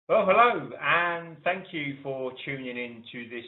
Well, hello, and thank you for tuning in to this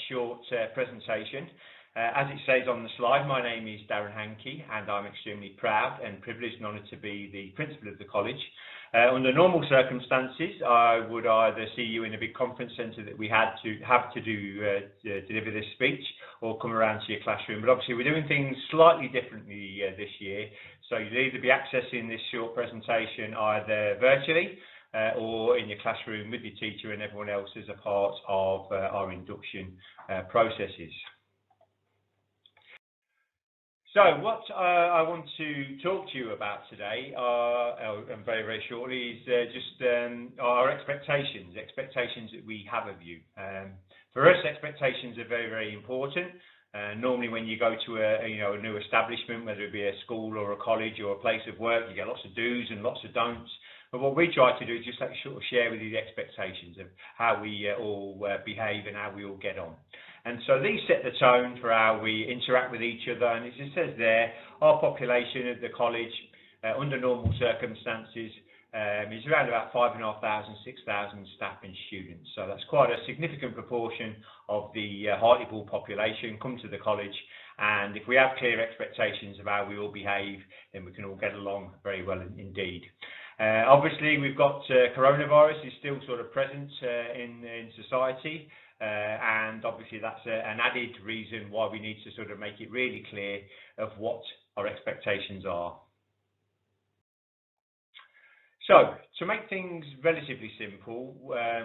short presentation. As it says on the slide, my name is Darren Hankey, and I'm extremely proud and privileged and honoured to be the principal of the college. Under normal circumstances, I would either see you in a big conference centre that we have to deliver this speech, or come around to your classroom. But obviously, we're doing things slightly differently this year, so you'll either be accessing this short presentation either virtually or in your classroom with your teacher and everyone else as a part of our induction processes. So what I want to talk to you about today, and very, very shortly, is just our expectations that we have of you. For us, expectations are very, very important. Normally when you go to a new establishment, whether it be a school or a college or a place of work, you get lots of do's and lots of don'ts. But what we try to do is just sort of share with you the expectations of how we all behave and how we all get on. And so these set the tone for how we interact with each other. And as it says there, our population at the college, under normal circumstances, is around about 5,500, 6,000 staff and students. So that's quite a significant proportion of the Hartlepool population come to the college. And if we have clear expectations of how we all behave, then we can all get along very well indeed. Obviously, we've got coronavirus is still sort of present in society, and obviously that's an added reason why we need to sort of make it really clear of what our expectations are. So, to make things relatively simple,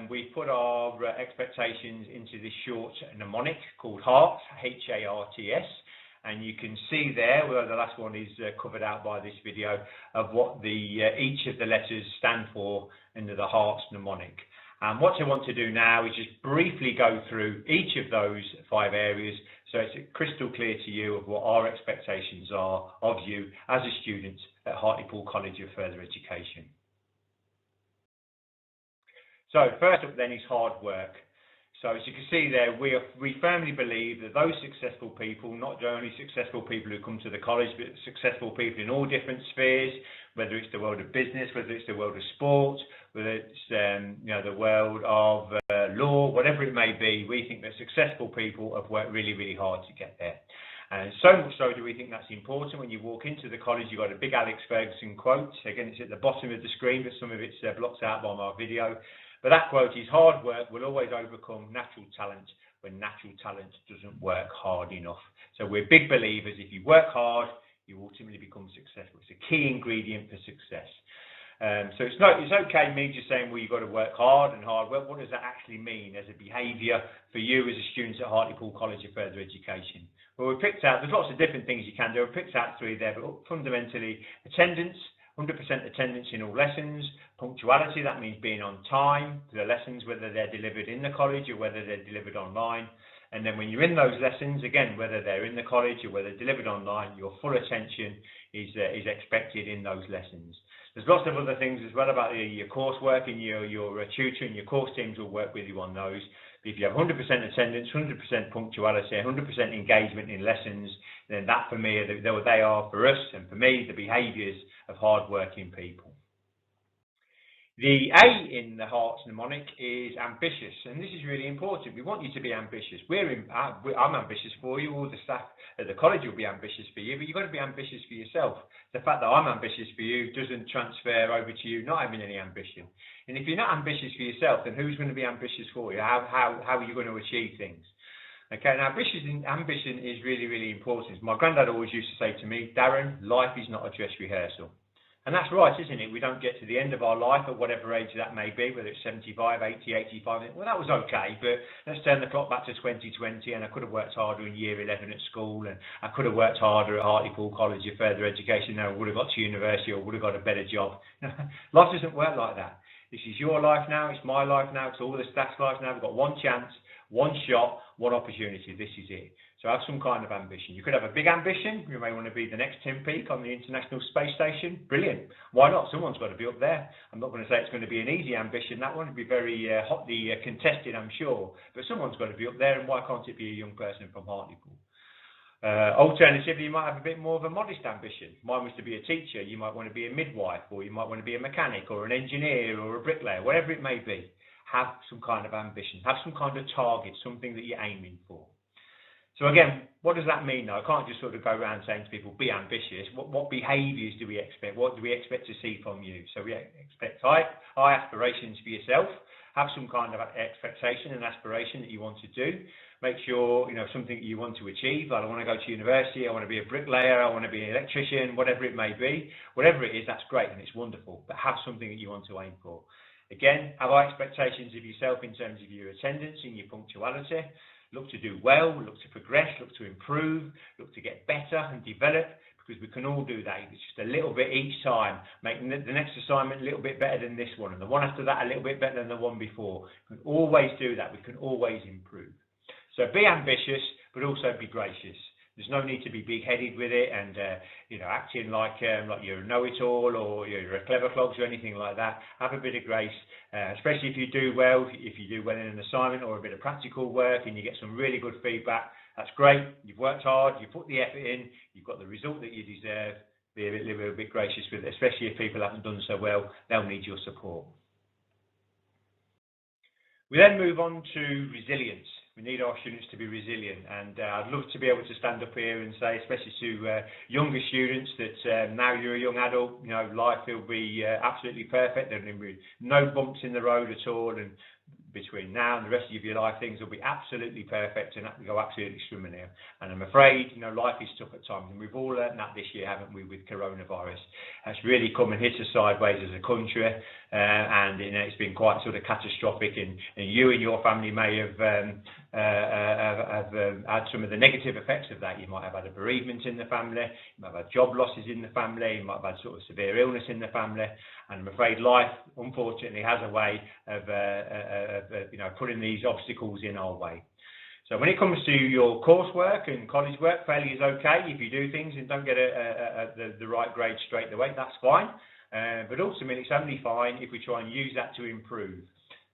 we put our expectations into this short mnemonic called HART, H-A-R-T-S. And you can see there, well, the last one is covered out by this video, of what each of the letters stand for under the HART mnemonic. And what I want to do now is just briefly go through each of those 5 areas so it's crystal clear to you of what our expectations are of you as a student at Hartlepool College of Further Education. So first up then is hard work. So as you can see there, we firmly believe that those successful people, not only successful people who come to the college, but successful people in all different spheres, whether it's the world of business, whether it's the world of sport, whether it's the world of law, whatever it may be, we think that successful people have worked really, really hard to get there. And so much so do we think that's important. When you walk into the college, you've got a big Alex Ferguson quote. Again, it's at the bottom of the screen, but some of it's blocked out by my video. But that quote is, hard work will always overcome natural talent when natural talent doesn't work hard enough. So we're big believers, if you work hard, you ultimately become successful. It's a key ingredient for success. So it's okay me just saying, well, you've got to work hard and hard work. What does that actually mean as a behaviour for you as a student at Hartlepool College of Further Education? Well, we picked out, there's lots of different things you can do. We picked out 3 there, but fundamentally, attendance, 100% attendance in all lessons, punctuality, that means being on time for the lessons, whether they're delivered in the college or whether they're delivered online. And then when you're in those lessons, again, whether they're in the college or whether delivered online, your full attention is expected in those lessons. There's lots of other things as well about your coursework, and your tutor and your course teams will work with you on those. But if you have 100% attendance, 100% punctuality, 100% engagement in lessons, then that for me, they are for us and for me, the behaviours of hard-working people. The A in the HART mnemonic is ambitious, and this is really important. We want you to be ambitious. I'm ambitious for you. All the staff at the college will be ambitious for you, but you've got to be ambitious for yourself. The fact that I'm ambitious for you doesn't transfer over to you not having any ambition. And if you're not ambitious for yourself, then who's going to be ambitious for you? How are you going to achieve things? Okay, now ambition is really, really important. My granddad always used to say to me, Darren, life is not a dress rehearsal. And that's right, isn't it? We don't get to the end of our life at whatever age that may be, whether it's 75, 80, 85. Well, that was okay, but let's turn the clock back to 2020, and I could have worked harder in year 11 at school, and I could have worked harder at Hartlepool College of Further Education, and I would have got to university or would have got a better job. Life doesn't work like that. This is your life now, it's my life now, it's all the staff's life now. We've got one chance, one shot, one opportunity. This is it. So have some kind of ambition. You could have a big ambition. You may want to be the next Tim Peake on the International Space Station. Brilliant. Why not? Someone's got to be up there. I'm not going to say it's going to be an easy ambition. That one would be very hotly contested, I'm sure. But someone's got to be up there, and why can't it be a young person from Hartlepool? Alternatively, you might have a bit more of a modest ambition. Mine was to be a teacher. You might want to be a midwife, or you might want to be a mechanic or an engineer or a bricklayer, whatever it may be. Have some kind of ambition, have some kind of target, something that you're aiming for. So again, what does that mean though? I can't just sort of go around saying to people, be ambitious. What behaviours do we expect? What do we expect to see from you? So we expect high aspirations for yourself. Have some kind of expectation and aspiration that you want to do. Make sure, something that you want to achieve. I want to go to university, I want to be a bricklayer, I want to be an electrician, whatever it may be. Whatever it is, that's great and it's wonderful, but have something that you want to aim for. Again, have high expectations of yourself in terms of your attendance and your punctuality. Look to do well, look to progress, look to improve, look to get better and develop, because we can all do that. It's just a little bit each time, making the next assignment a little bit better than this one, and the one after that a little bit better than the one before. We can always do that. We can always improve. So be ambitious, but also be gracious. There's no need to be big-headed with it and acting like you're a know-it-all or you're a clever clogs or anything like that. Have a bit of grace, especially if you do well. If you do well in an assignment or a bit of practical work and you get some really good feedback, that's great. You've worked hard, you've put the effort in, you've got the result that you deserve. Be a little bit gracious with it, especially if people haven't done so well. They'll need your support. We then move on to resilience. We need our students to be resilient, and I'd love to be able to stand up here and say, especially to younger students, that now you're a young adult, life will be absolutely perfect. There'll be no bumps in the road at all, and between now and the rest of your life, things will be absolutely perfect and go absolutely swimmingly. And I'm afraid, life is tough at times, and we've all learned that this year, haven't we, with coronavirus. It's really come and hit us sideways as a country, and it's been quite sort of catastrophic. And you and your family may have had some of the negative effects of that. You might have had a bereavement in the family, you might have had job losses in the family, you might have had sort of severe illness in the family, and I'm afraid life, unfortunately, has a way of putting these obstacles in our way. So when it comes to your coursework and college work, failure is okay. If you do things and don't get the right grade straight away, that's fine. But ultimately, it's only fine if we try and use that to improve.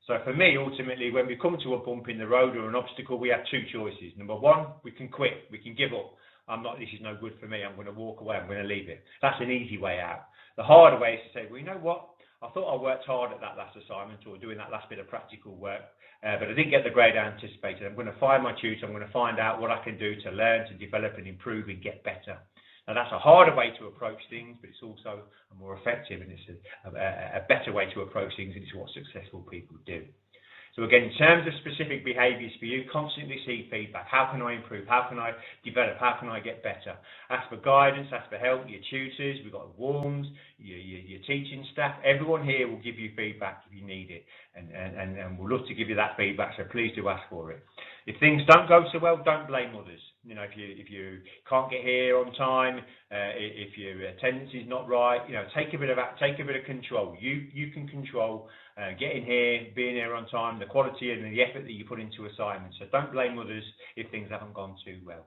So for me, ultimately, when we come to a bump in the road or an obstacle, we have two choices. Number one, we can quit, we can give up. This is no good for me, I'm going to walk away, I'm going to leave it. That's an easy way out. The harder way is to say, well, you know what? I thought I worked hard at that last assignment or doing that last bit of practical work, but I didn't get the grade I anticipated. I'm going to find my tutor, I'm going to find out what I can do to learn, to develop and improve and get better. Now that's a harder way to approach things, but it's also a more effective and it's a better way to approach things, and it's what successful people do. So again, in terms of specific behaviours for you, constantly seek feedback. How can I improve? How can I develop? How can I get better? Ask for guidance, ask for help. Your tutors, we've got warms, your teaching staff, everyone here will give you feedback if you need it. And we'll love to give you that feedback, so please do ask for it. If things don't go so well, don't blame others. If you can't get here on time, if your attendance is not right, take a bit of control. You can control getting here, being here on time, the quality and the effort that you put into assignments. So don't blame others if things haven't gone too well.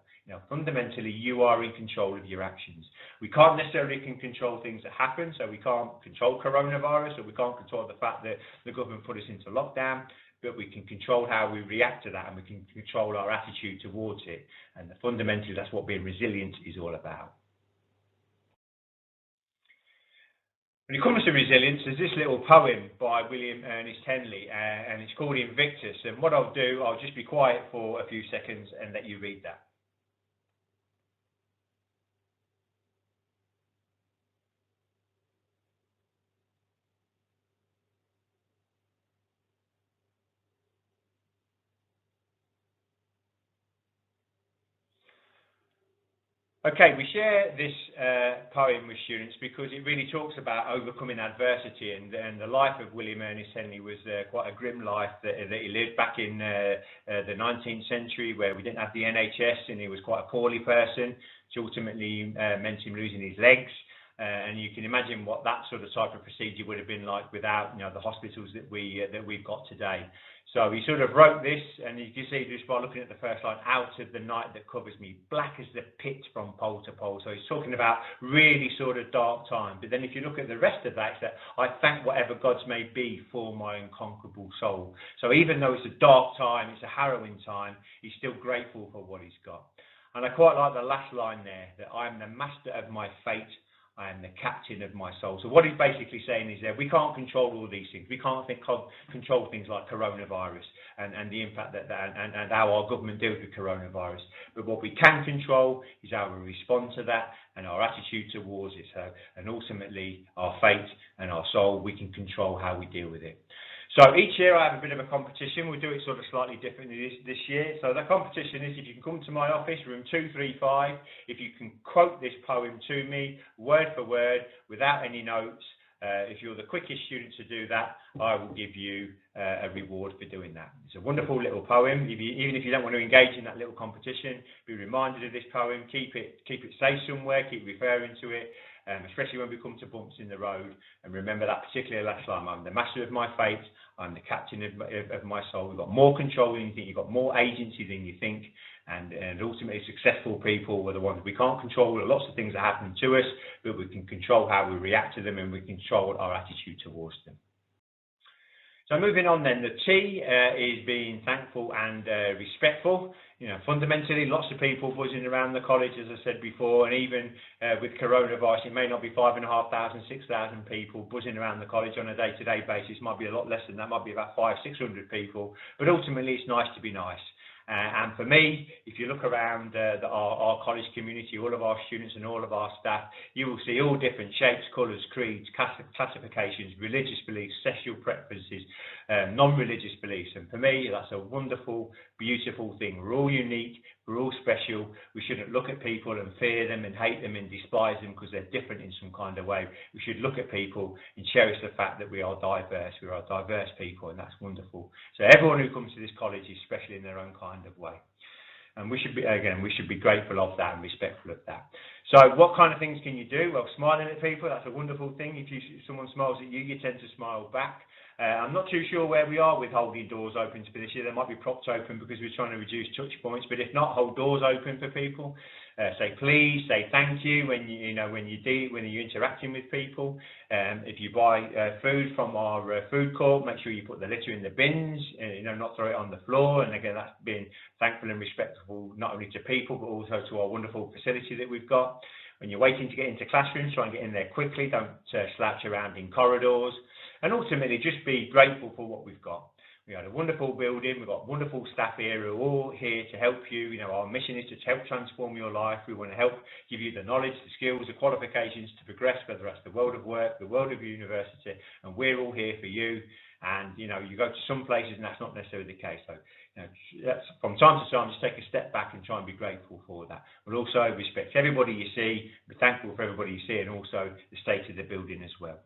Fundamentally, you are in control of your actions. We can't necessarily control things that happen, so we can't control coronavirus, or we can't control the fact that the government put us into lockdown, but we can control how we react to that, and we can control our attitude towards it. And fundamentally, that's what being resilient is all about. When it comes to resilience, there's this little poem by William Ernest Henley, and it's called Invictus. And what I'll do, I'll just be quiet for a few seconds and let you read that. Okay, we share this poem with students because it really talks about overcoming adversity, and the life of William Ernest Henley was quite a grim life that he lived back in the 19th century, where we didn't have the NHS, and he was quite a poorly person, which ultimately meant him losing his legs. And you can imagine what that sort of type of procedure would have been like without the hospitals that we've got today. So he sort of wrote this, and you can see just by looking at the first line, out of the night that covers me, black as the pit from pole to pole. So he's talking about really sort of dark time. But then if you look at the rest of that, it's that I thank whatever gods may be for my unconquerable soul. So even though it's a dark time, it's a harrowing time, he's still grateful for what he's got. And I quite like the last line there, that I am the master of my fate, I am the captain of my soul. So what he's basically saying is that we can't control all these things. We can't control things like coronavirus and the impact and how our government deals with coronavirus. But what we can control is how we respond to that and our attitude towards it. So, and ultimately our fate and our soul, we can control how we deal with it. So each year I have a bit of a competition. We'll do it sort of slightly differently this year. So the competition is, if you can come to my office, room 235, if you can quote this poem to me, word for word, without any notes, if you're the quickest student to do that, I will give you a reward for doing that. It's a wonderful little poem. Even if you don't want to engage in that little competition, be reminded of this poem, keep it safe somewhere, keep referring to it, especially when we come to bumps in the road. And remember that particular last line, I'm the master of my fate, I'm the captain of my soul. We've got more control than you think, you've got more agency than you think, and ultimately successful people are the ones we can't control. Lots of things that happen to us, but we can control how we react to them, and we control our attitude towards them. So moving on then, the T is being thankful and respectful. You know, fundamentally, lots of people buzzing around the college, as I said before, and even with coronavirus, it may not be 5,500, 6,000 people buzzing around the college on a day-to-day basis. It might be a lot less than that, might be about 500, 600 people, but ultimately it's nice to be nice. And for me, if you look around our college community, all of our students and all of our staff, you will see all different shapes, colours, creeds, classifications, religious beliefs, sexual preferences, non-religious beliefs. And for me, that's a wonderful, beautiful thing. We're all unique, we're all special. We shouldn't look at people and fear them and hate them and despise them because they're different in some kind of way. We should look at people and cherish the fact that we are diverse. We are diverse people, and that's wonderful. So everyone who comes to this college is special in their own kind of way. And we should be grateful of that and respectful of that. So what kind of things can you do? Well, smiling at people, that's a wonderful thing. If someone smiles at you, you tend to smile back. I'm not too sure where we are with holding doors open for this year. They might be propped open because we're trying to reduce touch points, but if not, hold doors open for people. Say please, say thank you when you're interacting with people. If you buy food from our food court, make sure you put the litter in the bins, not throw it on the floor. And again, that's being thankful and respectful not only to people but also to our wonderful facility that we've got. When you're waiting to get into classrooms, try and get in there quickly. Don't slouch around in corridors. And ultimately, just be grateful for what we've got. We had a wonderful building. We've got wonderful staff here who are all here to help you. Our mission is to help transform your life. We want to help give you the knowledge, the skills, the qualifications to progress, whether that's the world of work, the world of university, and we're all here for you. And, you go to some places and that's not necessarily the case. So, that's, from time to time, just take a step back and try and be grateful for that. But also respect everybody you see, be thankful for everybody you see, and also the state of the building as well.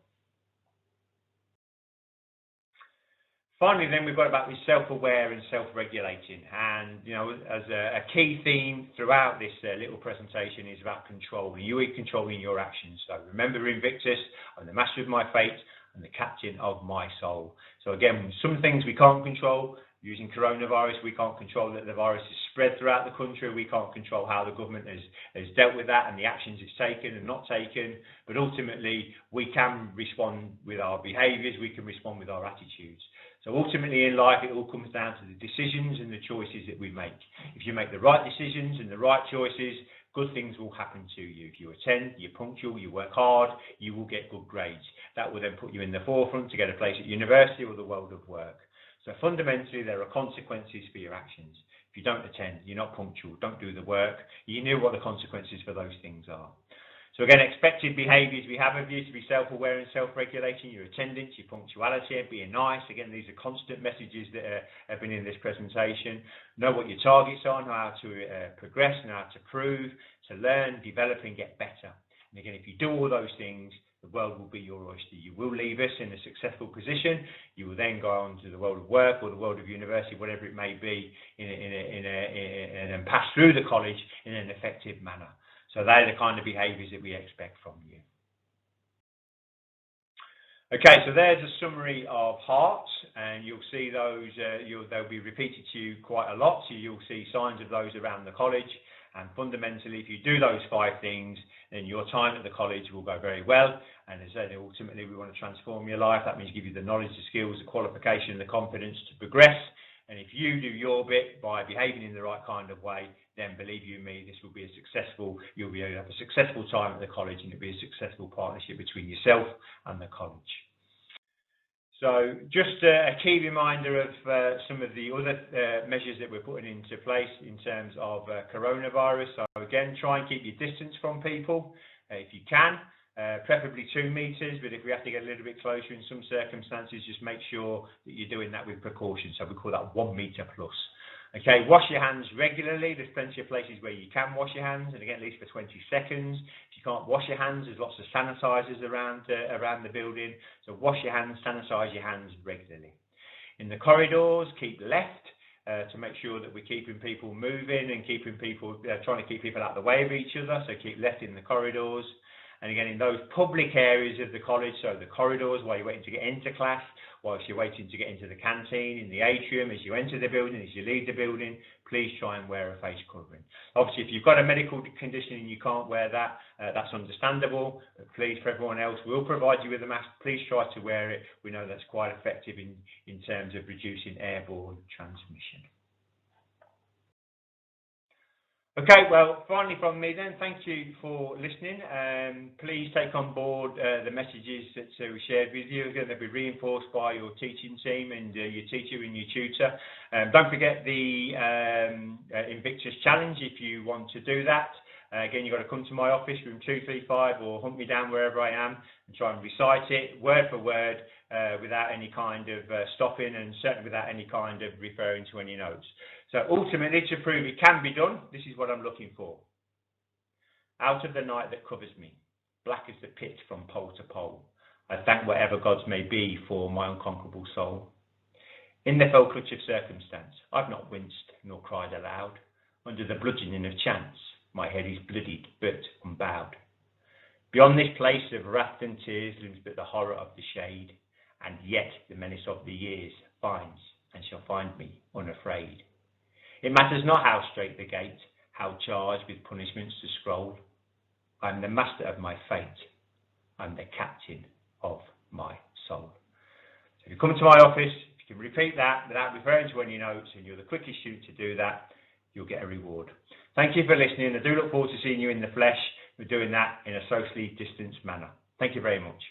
Finally, then, we've got about this self-aware and self-regulating. And, as a key theme throughout this little presentation is about control. You are controlling your actions. So remember Invictus, I'm the master of my fate, I'm the captain of my soul. So again, some things we can't control. Using coronavirus, we can't control that the virus is spread throughout the country. We can't control how the government has dealt with that and the actions it's taken and not taken. But ultimately, we can respond with our behaviours. We can respond with our attitudes. So ultimately in life, it all comes down to the decisions and the choices that we make. If you make the right decisions and the right choices, good things will happen to you. If you attend, you're punctual, you work hard, you will get good grades. That will then put you in the forefront to get a place at university or the world of work. So fundamentally, there are consequences for your actions. If you don't attend, you're not punctual, don't do the work, you know what the consequences for those things are. So again, expected behaviours we have of you to be self-aware and self-regulating, your attendance, your punctuality, being nice. Again, these are constant messages that have been in this presentation. Know what your targets are, know how to progress, know how to prove, to learn, develop and get better. And again, if you do all those things, the world will be your oyster. You will leave us in a successful position. You will then go on to the world of work or the world of university, whatever it may be, and pass through the college in an effective manner. So they're the kind of behaviours that we expect from you. Okay, so there's a summary of hearts, and you'll see those, they'll be repeated to you quite a lot, so you'll see signs of those around the college. And fundamentally, if you do those 5 things, then your time at the college will go very well. And as I said, ultimately, we want to transform your life. That means give you the knowledge, the skills, the qualification, and the confidence to progress. And if you do your bit by behaving in the right kind of way, then believe you me, this will be you'll be able to have a successful time at the college, and it'll be a successful partnership between yourself and the college. So just a key reminder of some of the other measures that we're putting into place in terms of coronavirus. So again, try and keep your distance from people if you can, preferably 2 meters, but if we have to get a little bit closer in some circumstances, just make sure that you're doing that with precaution. So we call that 1 meter plus. Okay, wash your hands regularly. There's plenty of places where you can wash your hands, and again, at least for 20 seconds. If you can't wash your hands, there's lots of sanitizers around the building. So wash your hands, sanitize your hands regularly. In the corridors, keep left to make sure that we're keeping people moving and trying to keep people out of the way of each other. So keep left in the corridors. And again, in those public areas of the college, so the corridors while you're waiting to get into class, whilst you're waiting to get into the canteen, in the atrium, as you enter the building, as you leave the building, please try and wear a face covering. Obviously, if you've got a medical condition and you can't wear that, that's understandable. But please, for everyone else, we'll provide you with a mask. Please try to wear it. We know that's quite effective in terms of reducing airborne transmission. Okay, well, finally from me then, thank you for listening. Please take on board the messages that we shared with you. Again, they'll be reinforced by your teaching team and your teacher and your tutor. Don't forget the Invictus challenge if you want to do that. Again, you've got to come to my office, room 235, or hunt me down wherever I am and try and recite it word for word without any kind of stopping, and certainly without any kind of referring to any notes. So ultimately, to prove it can be done, this is what I'm looking for. Out of the night that covers me, black as the pit from pole to pole, I thank whatever gods may be for my unconquerable soul. In the fell clutch of circumstance, I've not winced nor cried aloud. Under the bludgeoning of chance, my head is bloodied but unbowed. Beyond this place of wrath and tears looms but the horror of the shade, and yet the menace of the years finds and shall find me unafraid. It matters not how strait the gate, how charged with punishments to scroll. I'm the master of my fate. I'm the captain of my soul. So if you come to my office, if you can repeat that without referring to any notes, and you're the quickest shoot to do that, you'll get a reward. Thank you for listening. I do look forward to seeing you in the flesh. We're doing that in a socially distanced manner. Thank you very much.